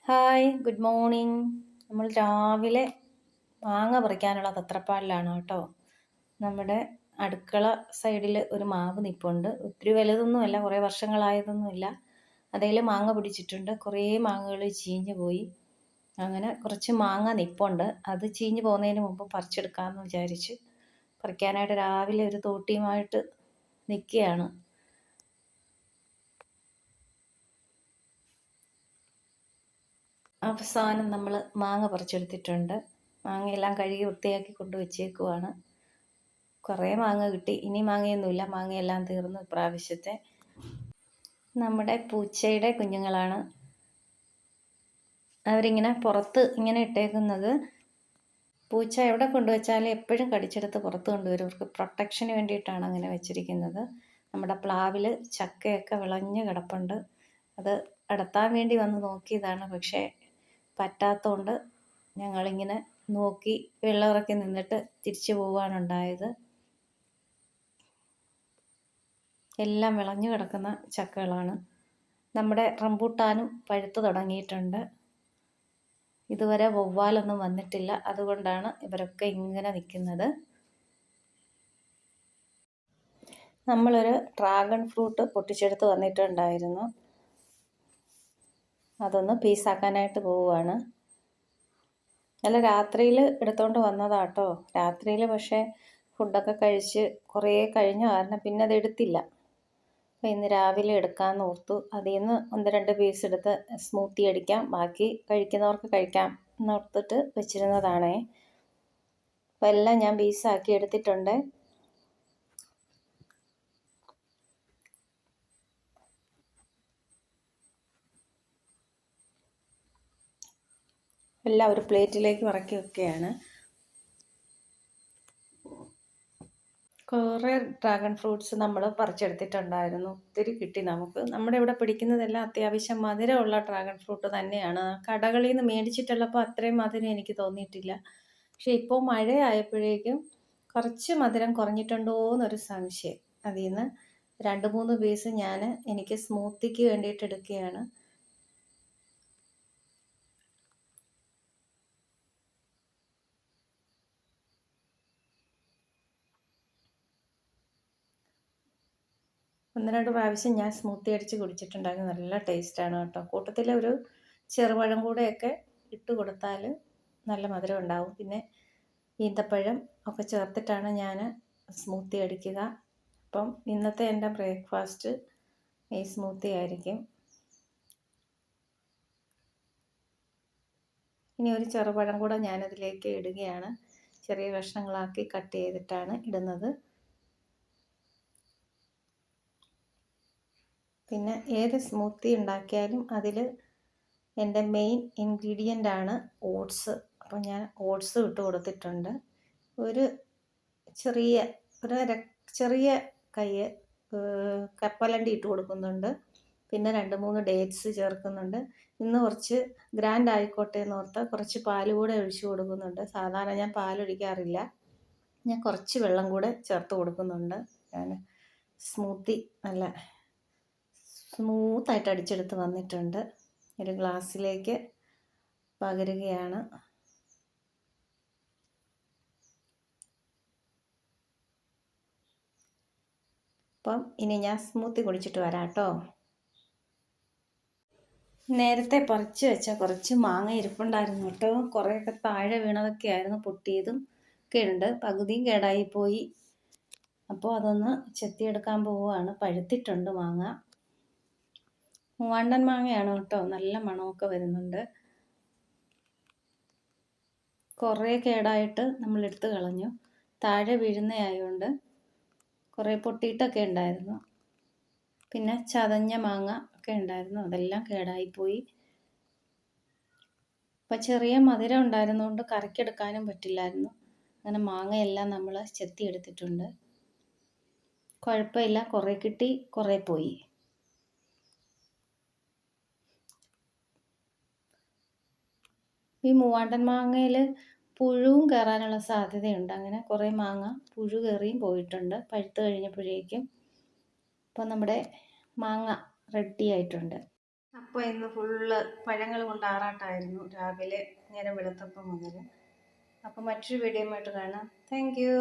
Hi, good morning. നമ്മൾ രാവിലെ മാങ്ങ പറിക്കാനുള്ള തത്രപ്പാടിലാണ് കേട്ടോ. നമ്മുടെ അടുക്കള സൈഡിൽ ഒരു മാവ് നിൽപ്പുണ്ട്. ഒത്തിരി വലുതൊന്നുമല്ല, കുറേ വർഷങ്ങളായതൊന്നുമില്ല. അതേൽ മാങ്ങ പിടിച്ചിട്ടുണ്ട്. കുറേ മാങ്ങകൾ ചീഞ്ഞു പോയി. അങ്ങനെ കുറച്ച് മാങ്ങ നിൽപ്പുണ്ട്. അത് ചീഞ്ഞു പോകുന്നതിന് മുമ്പ് പറിച്ചെടുക്കാമെന്ന് വിചാരിച്ച് പറിക്കാനായിട്ട് രാവിലെ ഒരു തോട്ടിയുമായിട്ട് നിൽക്കുകയാണ്. അവസാനം നമ്മൾ മാങ്ങ പറിച്ചെടുത്തിട്ടുണ്ട്. മാങ്ങയെല്ലാം കഴുകി വൃത്തിയാക്കി കൊണ്ട് വച്ചേക്കുവാണ്. കുറേ മാങ്ങ കിട്ടി. ഇനി മാങ്ങയൊന്നുമില്ല, മാങ്ങയെല്ലാം തീർന്നു ഇപ്രാവശ്യത്തെ. നമ്മുടെ പൂച്ചയുടെ കുഞ്ഞുങ്ങളാണ്. അവരിങ്ങനെ പുറത്ത് ഇങ്ങനെ ഇട്ടേക്കുന്നത്. പൂച്ച എവിടെ കൊണ്ടുവച്ചാലും എപ്പോഴും കടിച്ചെടുത്ത് പുറത്ത് കൊണ്ടുവരും. അവർക്ക് പ്രൊട്ടക്ഷന് വേണ്ടിയിട്ടാണ് അങ്ങനെ വെച്ചിരിക്കുന്നത്. നമ്മുടെ പ്ലാവിൽ ചക്കയൊക്കെ വിളഞ്ഞ് കിടപ്പുണ്ട്. അത് അടർത്താൻ വേണ്ടി വന്ന് നോക്കിയതാണ്, പക്ഷേ പറ്റാത്തതുകൊണ്ട് ഞങ്ങളിങ്ങനെ നോക്കി വെള്ളമിറക്കി നിന്നിട്ട് തിരിച്ചു പോവുകയാണുണ്ടായത്. എല്ലാം വിളഞ്ഞു കിടക്കുന്ന ചക്കകളാണ്. നമ്മുടെ റംബൂട്ടാനും പഴുത്ത് തുടങ്ങിയിട്ടുണ്ട്. ഇതുവരെ വവ്വാലൊന്നും വന്നിട്ടില്ല, അതുകൊണ്ടാണ് ഇവരൊക്കെ ഇങ്ങനെ നിൽക്കുന്നത്. നമ്മളൊരു ഡ്രാഗൺ ഫ്രൂട്ട് പൊട്ടിച്ചെടുത്ത് വന്നിട്ടുണ്ടായിരുന്നു. അതൊന്ന് പീസാക്കാനായിട്ട് പോവുകയാണ്. അല്ല, രാത്രിയിൽ എടുത്തുകൊണ്ട് വന്നതാട്ടോ. രാത്രിയിൽ പക്ഷേ ഫുഡൊക്കെ കഴിച്ച് കുറേ കഴിഞ്ഞ കാരണം പിന്നെ അത് എടുത്തില്ല. അപ്പോൾ ഇന്ന് രാവിലെ എടുക്കാമെന്ന് ഓർത്തു. അതിൽ നിന്ന് 1-2 പീസ് എടുത്ത് സ്മൂത്തി അടിക്കാം, ബാക്കി കഴിക്കുന്നവർക്ക് കഴിക്കാം എന്നോർത്തിട്ട് വെച്ചിരുന്നതാണേ. അപ്പോൾ എല്ലാം ഞാൻ പീസാക്കി എടുത്തിട്ടുണ്ട്. എല്ലാം ഒരു പ്ലേറ്റിലേക്ക് ഇറക്കി വെക്കുകയാണ്. കുറേ ഡ്രാഗൺ ഫ്രൂട്ട്സ് നമ്മൾ പറിച്ചെടുത്തിട്ടുണ്ടായിരുന്നു. ഒത്തിരി കിട്ടി നമുക്ക്. നമ്മുടെ ഇവിടെ പിടിക്കുന്നതെല്ലാം അത്യാവശ്യം മധുരമുള്ള ഡ്രാഗൺ ഫ്രൂട്ട് തന്നെയാണ്. കടകളിൽ നിന്ന് മേടിച്ചിട്ടുള്ളപ്പോൾ അത്രയും മധുരം എനിക്ക് തോന്നിയിട്ടില്ല. പക്ഷേ ഇപ്പോൾ മഴയായപ്പോഴേക്കും കുറച്ച് മധുരം കുറഞ്ഞിട്ടുണ്ടോ എന്നൊരു സംശയം. അതിൽ നിന്ന് 2-3 പീസ് ഞാൻ എനിക്ക് സ്മൂത്തിക്ക് വേണ്ടിയിട്ട് എടുക്കുകയാണ്. ഒന്ന് രണ്ട് പ്രാവശ്യം ഞാൻ സ്മൂത്തി അടിച്ച് കുടിച്ചിട്ടുണ്ടായിരുന്നു. നല്ല ടേസ്റ്റാണ് കേട്ടോ. കൂട്ടത്തിൽ ഒരു ചെറുപഴം കൂടെയൊക്കെ ഇട്ട് കൊടുത്താൽ നല്ല മധുരം ഉണ്ടാവും. പിന്നെ ഈന്തപ്പഴം ഒക്കെ ചേർത്തിട്ടാണ് ഞാൻ സ്മൂത്തി അടിക്കുക. അപ്പം ഇന്നത്തെ എൻ്റെ ബ്രേക്ക്ഫാസ്റ്റ് ഈ സ്മൂത്തി ആയിരിക്കും. ഇനി ഒരു ചെറുപഴം കൂടെ ഞാനതിലേക്ക് ഇടുകയാണ്. ചെറിയ കഷ്ണങ്ങളാക്കി കട്ട് ചെയ്തിട്ടാണ് ഇടുന്നത്. പിന്നെ ഏത് സ്മൂത്തി ഉണ്ടാക്കിയാലും അതിൽ എൻ്റെ മെയിൻ ഇൻഗ്രീഡിയൻ്റ് ആണ് ഓട്സ്. അപ്പോൾ ഞാൻ ഓട്സ് ഇട്ട് കൊടുത്തിട്ടുണ്ട്. ഒരു ചെറിയ ചെറിയ കൈ കപ്പലണ്ടി ഇട്ട് കൊടുക്കുന്നുണ്ട്. പിന്നെ 2-3 ഡേറ്റ്സ് ചേർക്കുന്നുണ്ട്. ഇന്ന് കുറച്ച് ഗ്രാൻഡ് ആയിക്കോട്ടെ എന്നോർത്ത് കുറച്ച് പാൽ കൂടെ ഒഴിച്ച് കൊടുക്കുന്നുണ്ട്. സാധാരണ ഞാൻ പാലൊഴിക്കാറില്ല, ഞാൻ കുറച്ച് വെള്ളം കൂടെ ചേർത്ത് കൊടുക്കുന്നുണ്ട്. ഞാൻ സ്മൂത്തി നല്ല സ്മൂത്തായിട്ട് അടിച്ചെടുത്ത് വന്നിട്ടുണ്ട്. ഒരു ഗ്ലാസ്സിലേക്ക് പകരുകയാണ്. അപ്പം ഇനി ഞാൻ സ്മൂത്തി കുടിച്ചിട്ട് വരാം കേട്ടോ. നേരത്തെ പറിച്ച് വെച്ച കുറച്ച് മാങ്ങ ഇരിപ്പുണ്ടായിരുന്നു കേട്ടോ. കുറേയൊക്കെ താഴെ വീണതൊക്കെ ആയിരുന്നു, പൊട്ടിയതും ഒക്കെ ഉണ്ട്. പകുതിയും കേടായിപ്പോയി. അപ്പോൾ അതൊന്ന് ചെത്തിയെടുക്കാൻ പോവുകയാണ്. പഴുത്തിട്ടുണ്ട് മാങ്ങ. മൂവാണ്ടൻ മാങ്ങയാണ് കേട്ടോ. നല്ല മണമൊക്കെ വരുന്നുണ്ട്. കുറേ കേടായിട്ട് നമ്മളെടുത്ത് കളഞ്ഞു. താഴെ വീഴുന്നതായതുകൊണ്ട് കുറേ പൊട്ടിയിട്ടൊക്കെ ഉണ്ടായിരുന്നു. പിന്നെ ചതഞ്ഞ മാങ്ങ ഒക്കെ ഉണ്ടായിരുന്നു, അതെല്ലാം കേടായിപ്പോയി. അപ്പം ചെറിയ മധുരം ഉണ്ടായിരുന്നുകൊണ്ട് കറിക്കെടുക്കാനും പറ്റില്ലായിരുന്നു. അങ്ങനെ മാങ്ങയെല്ലാം നമ്മൾ ചെത്തിയെടുത്തിട്ടുണ്ട്. കുഴപ്പമില്ല, കുറേ കിട്ടി, കുറേ പോയി. ഈ മൂവാണ്ടൻ മാങ്ങയിൽ പുഴുവും കയറാനുള്ള സാധ്യതയുണ്ട്. അങ്ങനെ കുറേ മാങ്ങ പുഴു കയറിയും പോയിട്ടുണ്ട് പഴുത്ത് കഴിഞ്ഞപ്പോഴേക്കും. അപ്പോൾ നമ്മുടെ മാങ്ങ റെഡി ആയിട്ടുണ്ട്. അപ്പോൾ ഇന്ന് ഫുള്ള് പഴങ്ങൾ കൊണ്ട് ആറാട്ടായിരുന്നു രാവിലെ നേരം വെളുത്തപ്പം മുതൽ. അപ്പോൾ മറ്റൊരു വീഡിയോയുമായിട്ട് കാണാം. Thank you.